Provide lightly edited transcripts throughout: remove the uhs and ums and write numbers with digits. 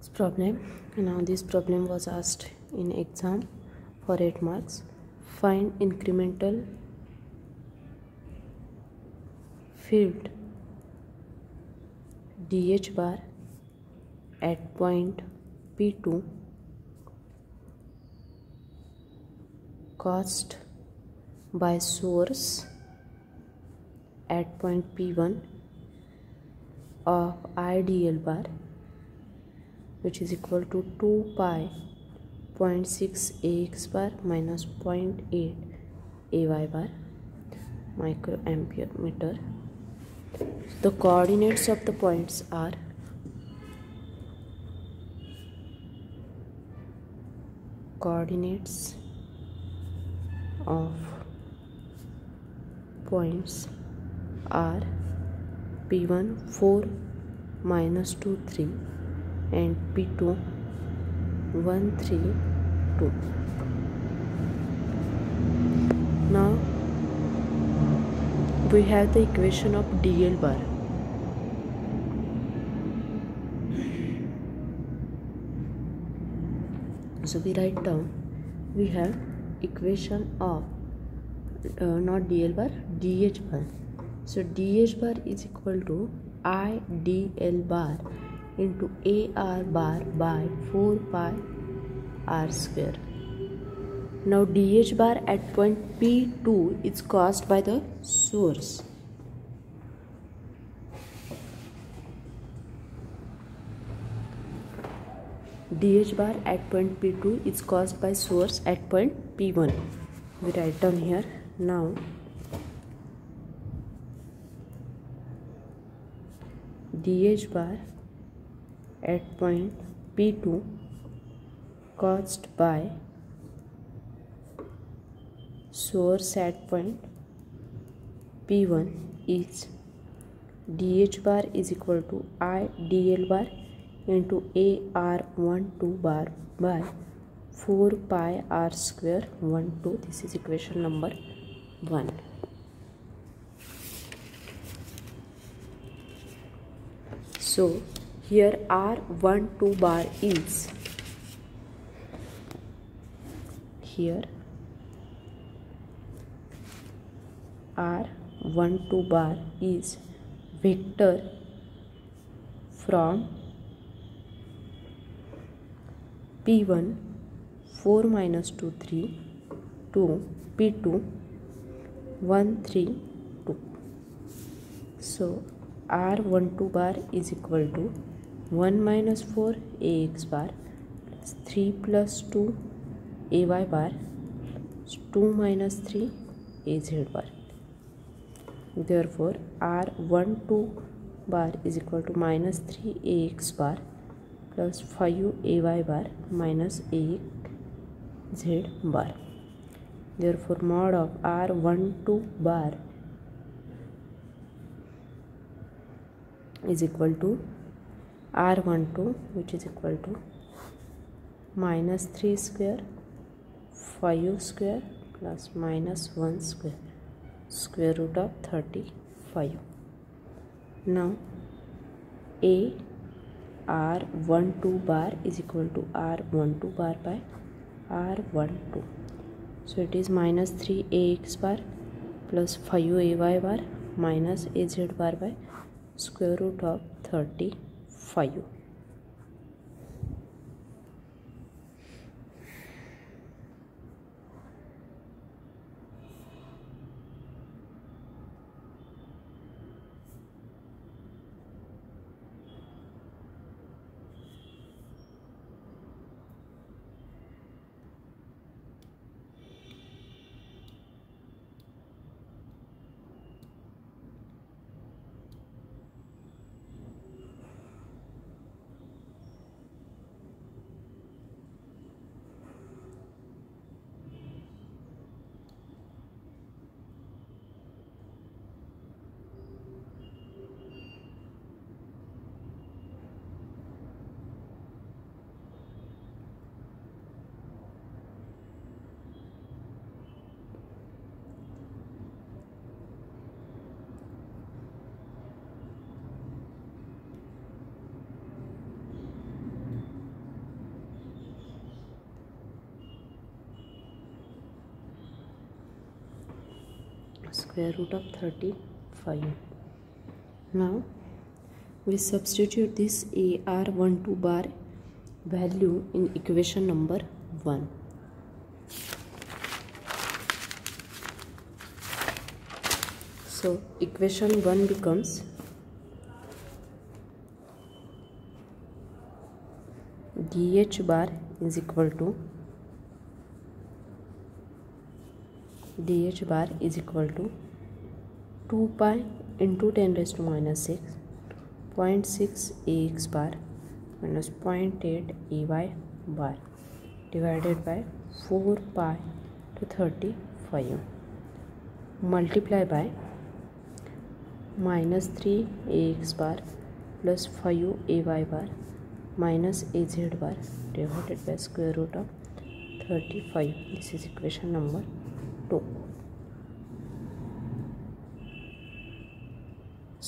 problem. Now this problem was asked in exam for 8 marks. Find incremental field dh bar at point P2 caused by source at point P1 of IDL bar, which is equal to 2 pi 0.6 AX bar minus 0.8 AY bar microampere meter. The coordinates of the points are P1 4 minus 2 3 and P2 1 3 2. Now we have the equation of DL bar. So we write down, we have equation of not DL bar, DH bar. So DH bar is equal to IDL bar into AR bar by 4 pi R square. Now DH bar at point P2 is caused by the source. DH bar at point P2 is caused by source at point P1. We write down here. Now DH bar at point P2 caused by source at point P1 is DH bar is equal to IDL bar into AR12 bar by 4 pi R square 1 2. This is equation number 1. So here R12 bar is R12 bar is vector from P1 4 minus 2 3 to P2 1 3 2. So R12 bar is equal to 1 minus 4 AX bar plus 3 plus 2 AY bar plus 2 minus 3 AZ bar. Therefore R12 bar is equal to minus 3 AX bar plus 5 AY bar minus AZ bar. Therefore mod of R12 bar is equal to R12, which is equal to minus 3 square 5 square plus minus 1 square root of 35. Now A R12 bar is equal to R12 bar by R12. So it is minus 3 AX bar plus 5 AY bar minus AZ bar by square root of 35. square root of 35. Now we substitute this AR12 bar value in equation number 1. So equation 1 becomes dh bar is equal to 2 pi into 10 raised to minus 6 0.6 ax bar minus 0.8 ay bar divided by 4 pi to 35 multiply by minus 3 ax bar plus 5 ay bar minus az bar divided by square root of 35. This is equation number 2.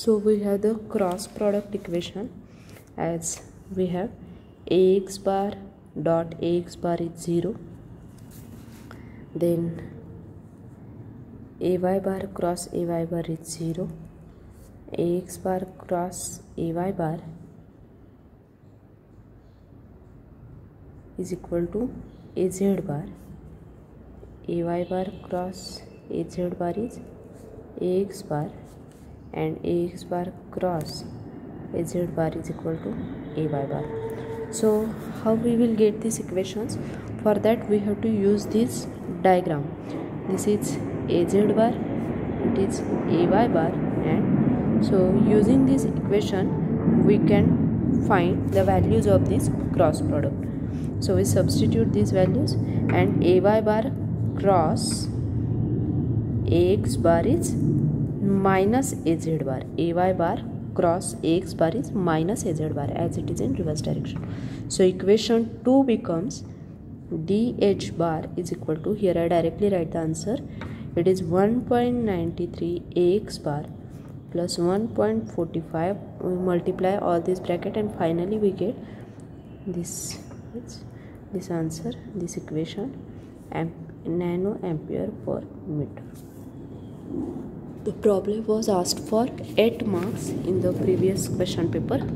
So we have the cross product equation as we have ax bar dot ax bar is 0, then ay bar cross ay bar is 0, ax bar cross ay bar is equal to az bar, ay bar cross az bar is ax bar, and ax bar cross az bar is equal to ay bar. So how we will get these equations? For that we have to use this diagram. This is az bar, it is ay bar, and so using this equation we can find the values of this cross product. So we substitute these values, and ay bar cross ax bar is minus az bar. Ay bar cross ax bar is minus az bar as it is in reverse direction. So equation 2 becomes dh bar is equal to, here I directly write the answer, it is 1.93 ax bar plus 1.45. we multiply all this bracket and finally we get this answer, this equation, nano ampere per meter. The problem was asked for 8 marks in the previous question paper.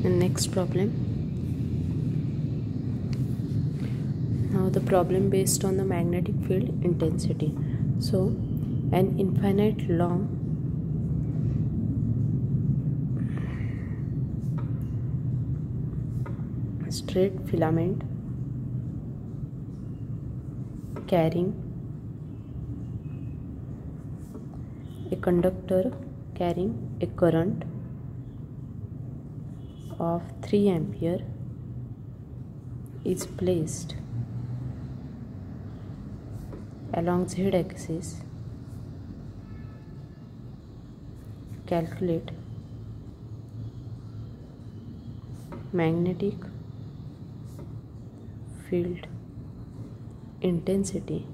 And next problem. Now the problem based on the magnetic field intensity. So an infinite long straight filament carrying a conductor carrying a current of 3 ampere is placed along z-axis. Calculate magnetic field intensity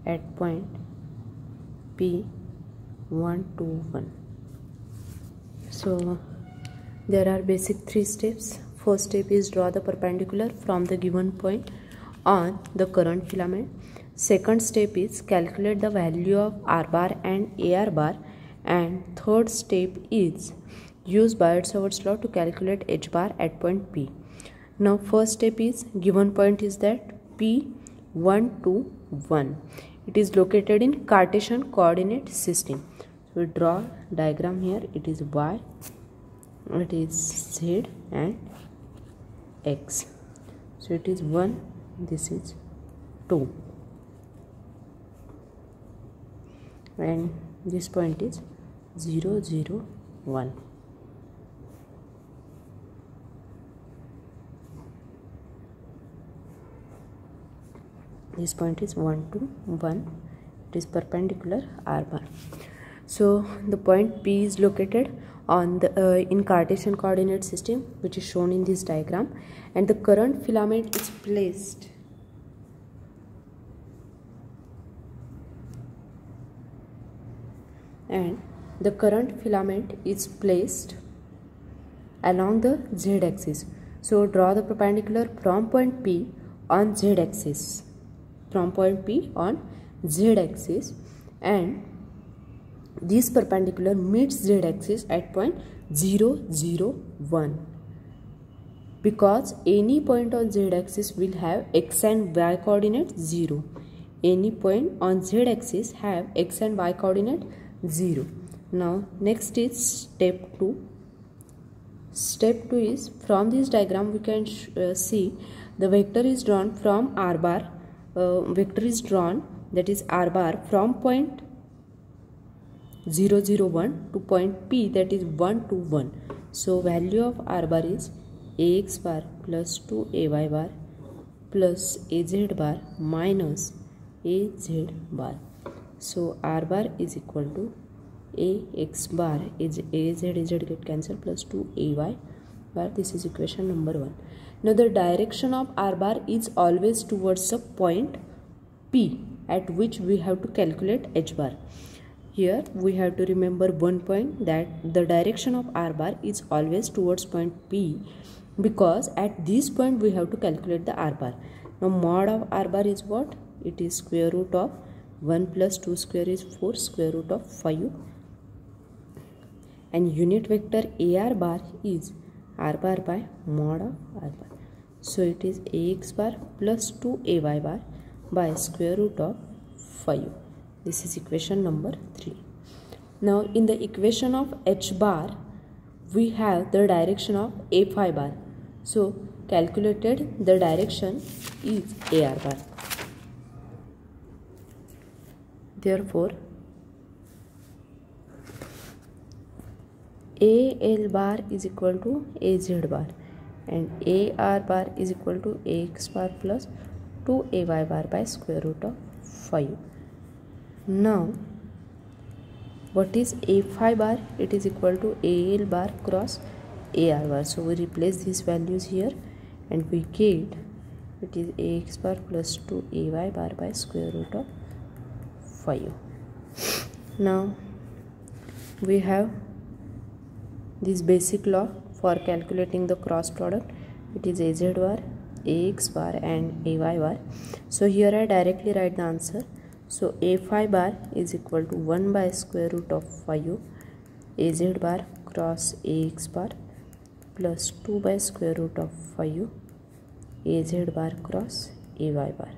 at point P1 to 1. So there are basic 3 steps. First step is draw the perpendicular from the given point on the current filament. Second step is calculate the value of R bar and AR bar, and third step is use Biot-Savart's law to calculate H bar at point P. Now first step is given point is that P1 to 1. It is located in Cartesian coordinate system. So we draw diagram here. It is Y, it is Z and X. So it is 1, this is 2, and this point is 0, 0, 1. This point is 1 to 1. It is perpendicular R bar. So the point P is located on the in Cartesian coordinate system, which is shown in this diagram, and the current filament is placed along the z-axis. So draw the perpendicular from point P on z-axis, and this perpendicular meets z-axis at point 0, 0, 1. Because any point on z-axis will have x and y coordinate 0. Any point on z-axis have x and y coordinate 0. Now next is step 2. Step 2 is, from this diagram we can see the vector is drawn from R bar. That is R bar from point 0, 0, 1 to point P, that is 1 to 1. So value of R bar is AX bar plus 2AY bar plus AZ bar minus AZ bar. So R bar is equal to AX bar is AZ get cancelled plus 2AY bar. This is equation number 1. Now the direction of R bar is always towards the point P at which we have to calculate H bar. Here we have to remember one point, that the direction of R bar is always towards point P, because at this point we have to calculate the R bar. Now mod of R bar is what? It is square root of 1 plus 2 square is 4, square root of 5, and unit vector AR bar is R bar by mod of R bar. So it is AX bar plus 2AY bar by square root of 5. This is equation number 3. Now in the equation of H bar, we have the direction of A phi bar. So calculated the direction is AR bar. Therefore AL bar is equal to AZ bar, and AR bar is equal to AX bar plus 2AY bar by square root of 5. Now what is A phi bar? It is equal to AL bar cross AR bar. So we replace these values here and we get it is AX bar plus 2AY bar by square root of 5. Now we have this basic law for calculating the cross product. It is AZ bar, AX bar and AY bar. So here I directly write the answer. So A phi bar is equal to 1 by square root of 5 az bar cross ax bar plus 2 by square root of 5 az bar cross ay bar.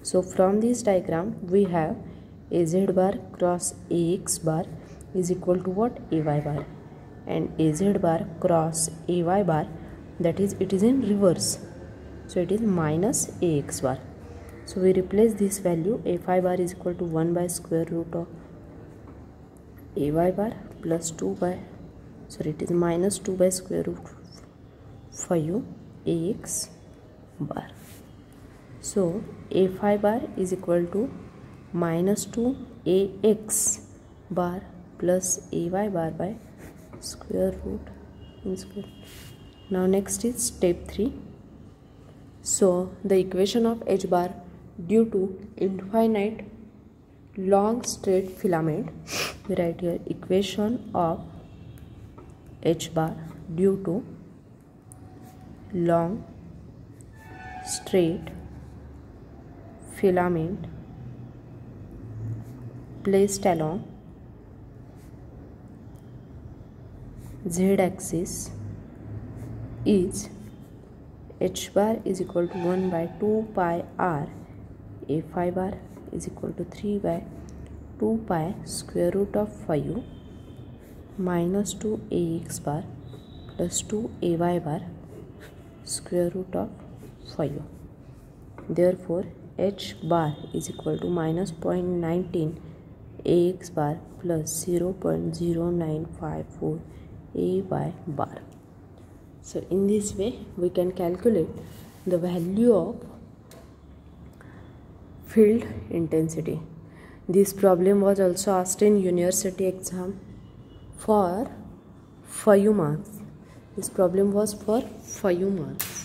So from this diagram we have az bar cross ax bar is equal to what? Ay bar, and az bar cross ay bar, that is it is in reverse, so it is minus ax bar. So we replace this value. A5 bar is equal to 1 by square root of ay bar plus 2 by, sorry, it is minus 2 by square root 5 ax bar. So a5 bar is equal to minus 2 ax bar plus ay bar by square root in square. Now next is step 3. So the equation of h bar due to infinite long straight filament, we write here equation of h bar due to long straight filament placed along z axis is h bar is equal to 1 by 2 pi r. A5 bar is equal to 3 by 2 pi square root of 5 minus 2 ax bar plus 2 ay bar square root of 5. Therefore h bar is equal to minus 0.19 ax bar plus 0.0954 ay bar. So in this way we can calculate the value of field intensity. This problem was also asked in university exam for 5 marks. This problem was for 5 marks.